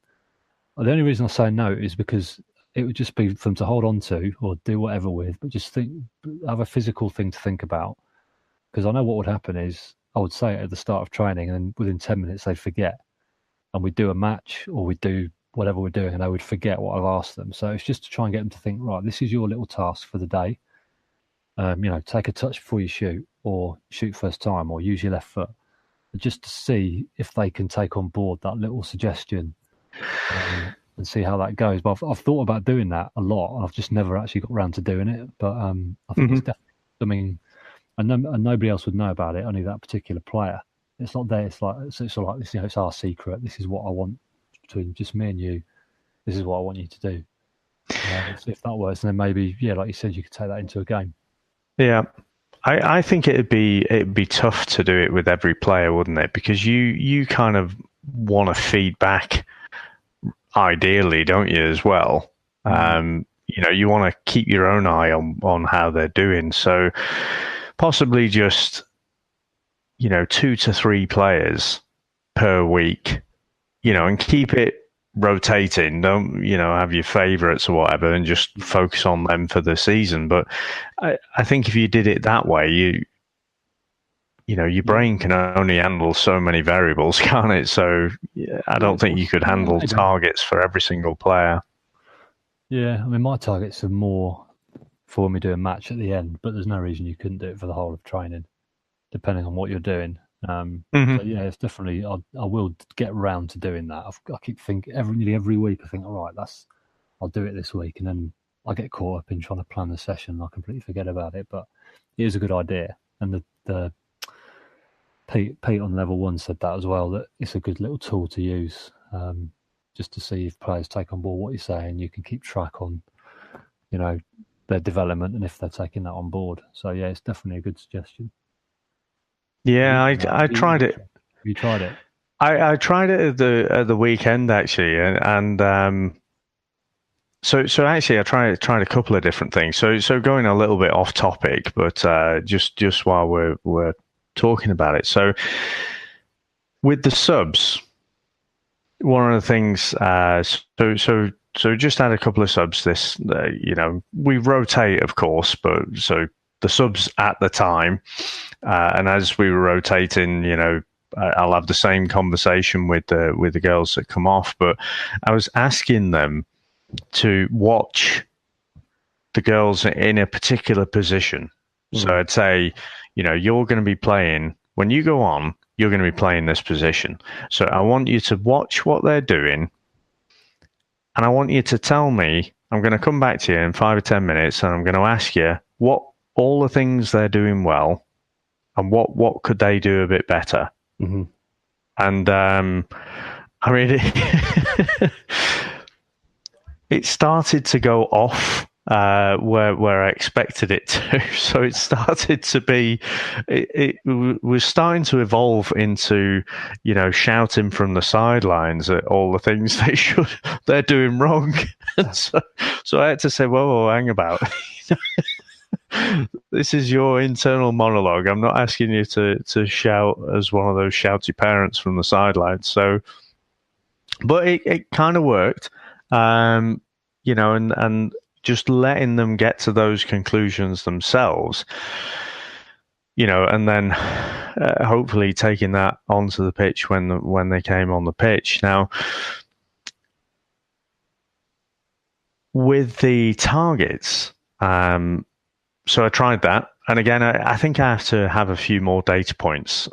the only reason I say no is because it would just be for them to hold on to or do whatever with, but just have a physical thing to think about. Because I know what would happen is I would say it at the start of training, and then within 10 minutes they'd forget, and we'd do a match or we'd do whatever we're doing, and they would forget what I've asked them. So it's just to try and get them to think, right, this is your little task for the day. Take a touch before you shoot, or shoot first time, or use your left foot, just to see if they can take on board that little suggestion and see how that goes. But I've thought about doing that a lot, and I've just never actually got around to doing it. But I think it's definitely something, and nobody else would know about it, only that particular player. It's not there. It's sort of like this. It's our secret. This is what I want between just me and you. This is what I want you to do. See if that works, and then maybe, like you said, you could take that into a game. Yeah, I think it'd be tough to do it with every player, wouldn't it? Because you kind of want to feed back, ideally, don't you, as well? You want to keep your own eye on how they're doing. So possibly just 2 to 3 players per week, and keep it rotating. Don't have your favourites or whatever, and just focus on them for the season. But I think if you did it that way, your brain can only handle so many variables, can't it? So I don't think you could handle targets for every single player. Yeah, I mean, my targets are more for when we do a match at the end, but there's no reason you couldn't do it for the whole of training, depending on what you're doing. So it's definitely, I will get around to doing that. I keep thinking nearly every week, I think, all right, I'll do it this week, and then I get caught up in trying to plan the session and I completely forget about it. But it is a good idea, and the Pete on level 1 said that as well, that it's a good little tool to use, just to see if players take on board what you're saying. You can keep track on their development and if they're taking that on board. So yeah, it's definitely a good suggestion. Yeah, I tried it. You tried it? I tried it at the weekend, actually, and so actually I tried a couple of different things. So going a little bit off topic, but just while we're talking about it. So with the subs, one of the things, so just add a couple of subs. This, we rotate, of course, but so the subs at the time, and as we were rotating, I'll have the same conversation with the girls that come off. But I was asking them to watch the girls in a particular position. So I'd say, you're going to be playing, when you go on, you're going to be playing this position. So I want you to watch what they're doing, and I want you to tell me, I'm going to come back to you in 5 or 10 minutes, and I'm going to ask you what all the things they're doing well, and what could they do a bit better. And I mean, it started to go off where I expected it to. So it started to be, it was starting to evolve into, shouting from the sidelines at all the things they're doing wrong. so I had to say, whoa, hang about. This is your internal monologue. I'm not asking you to shout as one of those shouty parents from the sidelines. So, but it kind of worked, and just letting them get to those conclusions themselves, and then hopefully taking that onto the pitch when they came on the pitch. Now, with the targets, so I tried that. And again, I think I have to have a few more data points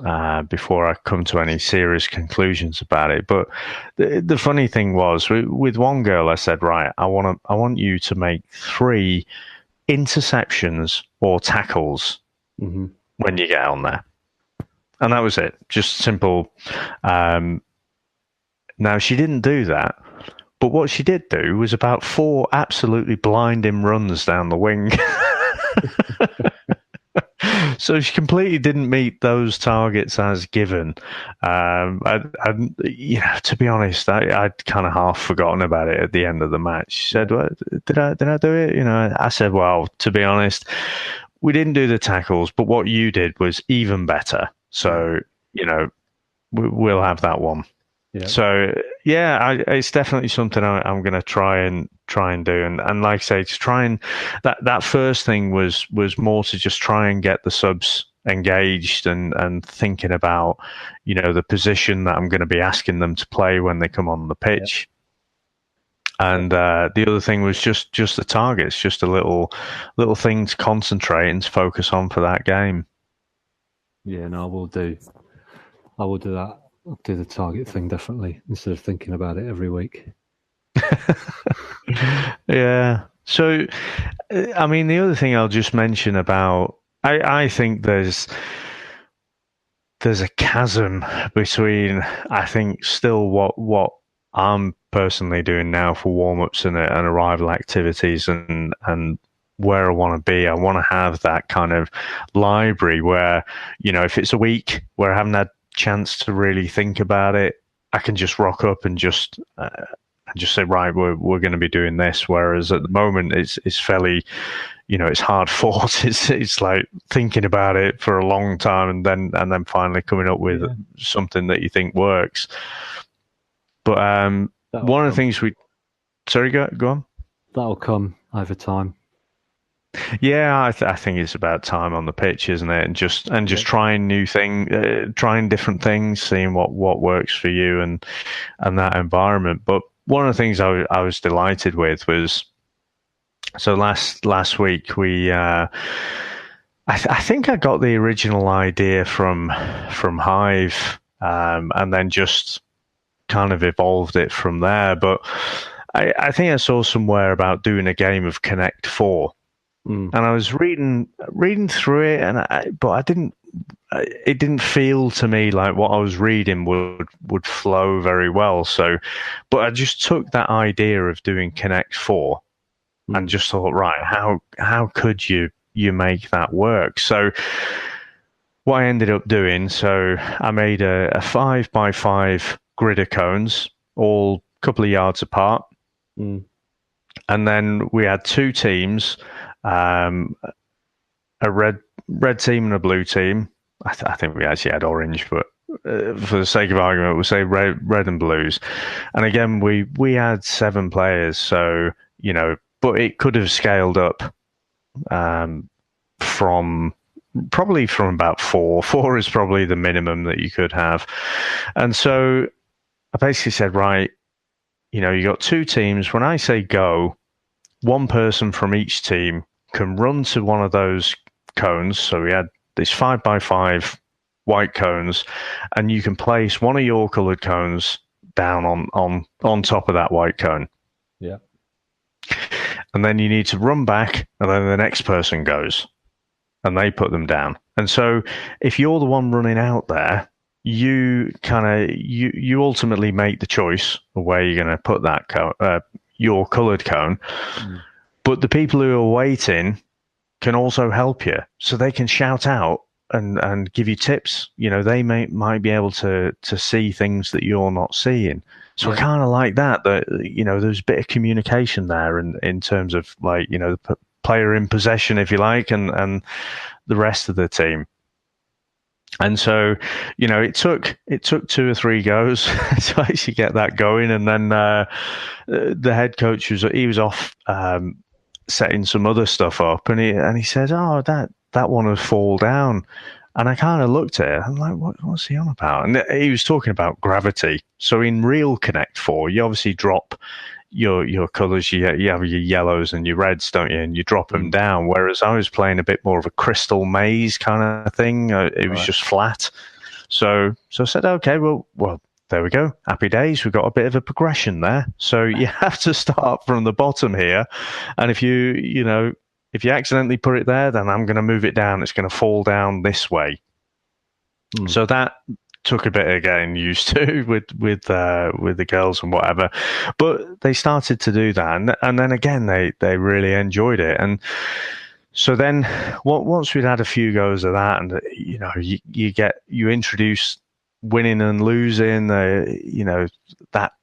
before I come to any serious conclusions about it. But the funny thing was, with one girl, I said, right, I want you to make 3 interceptions or tackles when you get on there. And that was it. Just simple. Now, she didn't do that. But what she did do was about 4 absolutely blinding runs down the wing. So she completely didn't meet those targets as given. To be honest, I'd kind of half forgotten about it at the end of the match. She said, "Well, did I do it?" I said, "Well, to be honest, we didn't do the tackles, but what you did was even better. So, we'll have that one." Yeah. So it's definitely something I'm going to try and do, and like I say, to try and that first thing was more to just try and get the subs engaged and thinking about the position that I'm going to be asking them to play when they come on the pitch. Yeah. And the other thing was just the targets, just a little thing to concentrate and to focus on for that game. Yeah, no, I will do that. I'll do the target thing definitely instead of thinking about it every week. Yeah. So, I mean, the other thing I'll just mention about, I think there's a chasm between, I think, still what I'm personally doing now for warm-ups and arrival activities and where I want to be. I want to have that kind of library where, if it's a week where I haven't had chance to really think about it, I can just rock up and just say, right, we're going to be doing this. Whereas at the moment, it's fairly, it's hard fought. It's like thinking about it for a long time and then finally coming up with something that you think works. But one of the things go on. That'll come over time. Yeah, I think it's about time on the pitch, isn't it? And just trying new trying different things, seeing what works for you and that environment. But one of the things I was delighted with was, so last week we I think I got the original idea from Hive, and then just kind of evolved it from there. But I think I saw somewhere about doing a game of Connect 4. And I was reading through it, but it didn't feel to me like what I was reading would flow very well. So, but I just took that idea of doing Connect 4 and just thought, right, how could you make that work? So what I ended up doing, so I made a 5x5 grid of cones, all a couple of yards apart. And then we had two teams, a red team and a blue team. I think we actually had orange, but for the sake of argument, we'll say red and blues. And again, we had 7 players, so but it could have scaled up from about 4. 4 is probably the minimum that you could have. And so I basically said, right, you got 2 teams. When I say go, one person from each team can run to one of those cones. So we had these 5x5 white cones, and you can place one of your coloured cones down on top of that white cone. Yeah. And then you need to run back, and then the next person goes, and they put them down. And so if you're the one running out there, you ultimately make the choice of where you're going to put that your coloured cone. But the people who are waiting can also help you, so they can shout out and give you tips. They might be able to see things that you're not seeing. So I kind of like that there's a bit of communication there, and in terms of the player in possession, if you like, and the rest of the team. And so, it took 2 or 3 goes to actually get that going. And then the head coach was off setting some other stuff up, and he says, "Oh, that one would fall down." And I kind of looked at it. I'm like, what's he on about? And he was talking about gravity. So in real Connect 4, you obviously drop your colours. You have your yellows and your reds, don't you? And you drop them down. Whereas I was playing a bit more of a crystal maze kind of thing. It was just flat. So I said, okay, well, there we go. Happy days. We've got a bit of a progression there. So you have to start from the bottom here. And if if you accidentally put it there, then I'm going to move it down. It's going to fall down this way. So that took a bit of getting used to with the girls and whatever. But they started to do that. And then again, they really enjoyed it. And So then, once we'd had a few goes of that, and you introduce winning and losing, that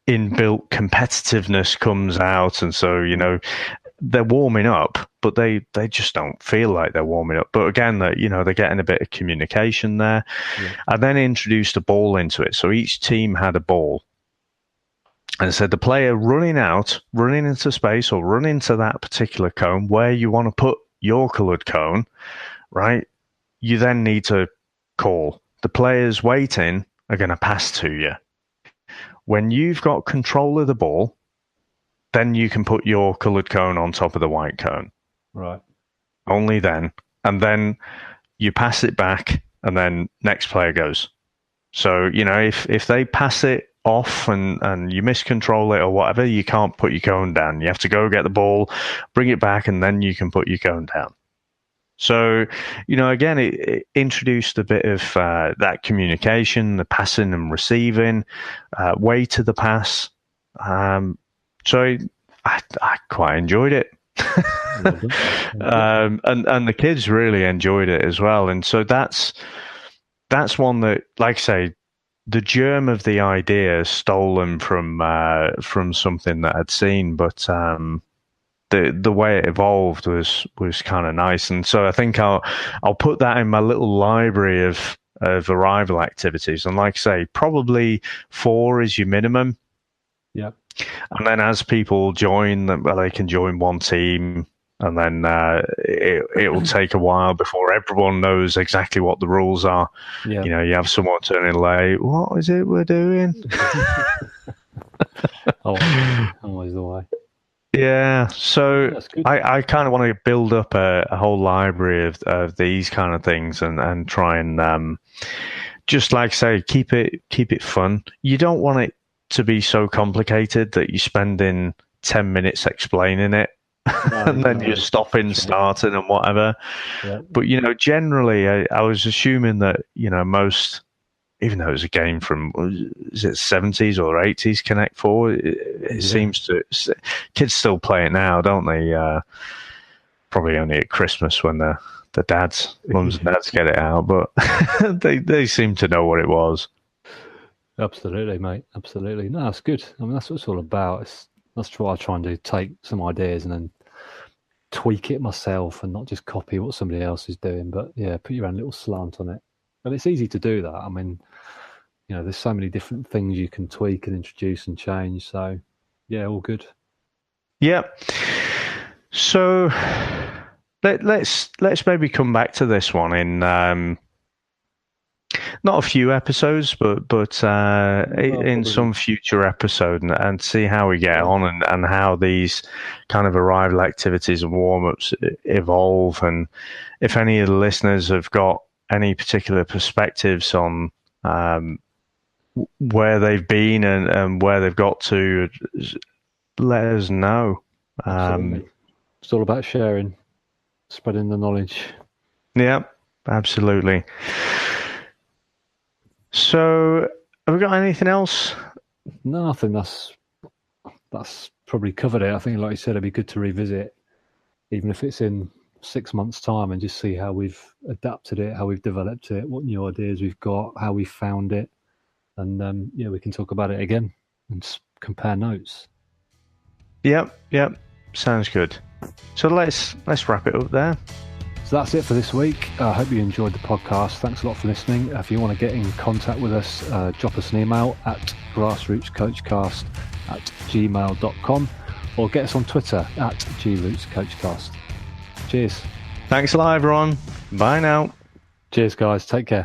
inbuilt competitiveness comes out, and so they're warming up, but they just don't feel like they're warming up. But again, they're getting a bit of communication there. Yeah. I then introduced a ball into it, so each team had a ball. And said the player running into space or running into that particular cone where you want to put your coloured cone, right? You then need to call. The players waiting are going to pass to you. When you've got control of the ball, then you can put your coloured cone on top of the white cone. Right. Only then. And then you pass it back, and then next player goes. So, if they pass it off and you miscontrol it or whatever, you can't put your cone down. You have to go get the ball, bring it back, and then you can put your cone down. So, again, it introduced a bit of that communication, the passing and receiving, way to the pass. So I quite enjoyed it. And the kids really enjoyed it as well. And so that's one that, like I say, the germ of the idea stolen from something that I'd seen, but the way it evolved was kind of nice. And so I think I'll put that in my little library of arrival activities. And like I say, probably 4 is your minimum. Yeah. And then as people join, they can join one team. And then it will take a while before everyone knows exactly what the rules are. Yeah. You have someone turning late. What is it we're doing? Always the way. Yeah. So I kind of want to build up a whole library of these kind of things and try and just like say keep it fun. You don't want it to be so complicated that you're spending 10 minutes explaining it. And then you're stopping, starting, and whatever. Yeah. But generally, I was assuming that most, even though it was a game from is it 70s or 80s, Connect 4, it seems to kids still play it now, don't they? Probably only at Christmas when the mums and dads get it out, but they seem to know what it was. Absolutely, mate. Absolutely. No, it's good. I mean, that's what it's all about. That's what I try and do, take some ideas and then tweak it myself and not just copy what somebody else is doing, but yeah, put your own little slant on it. And it's easy to do that. I mean, there's so many different things you can tweak and introduce and change. So yeah, all good. Yeah. So let's maybe come back to this one in not a few episodes, but in some future episode and see how we get on and how these kind of arrival activities and warm-ups evolve. And if any of the listeners have got any particular perspectives on where they've been and where they've got to, let us know. It's all about sharing, spreading the knowledge. Yeah, absolutely. So, have we got anything else? No, I think that's probably covered it. I think, like you said, it'd be good to revisit, even if it's in 6 months' time, and just see how we've adapted it, how we've developed it, what new ideas we've got, how we found it, and we can talk about it again and compare notes. Yep, sounds good. So let's wrap it up there. So that's it for this week. I hope you enjoyed the podcast. Thanks a lot for listening. If you want to get in contact with us, drop us an email at grassrootscoachcast@gmail.com or get us on Twitter at grootscoachcast. Cheers. Thanks a lot, everyone. Bye now. Cheers, guys. Take care.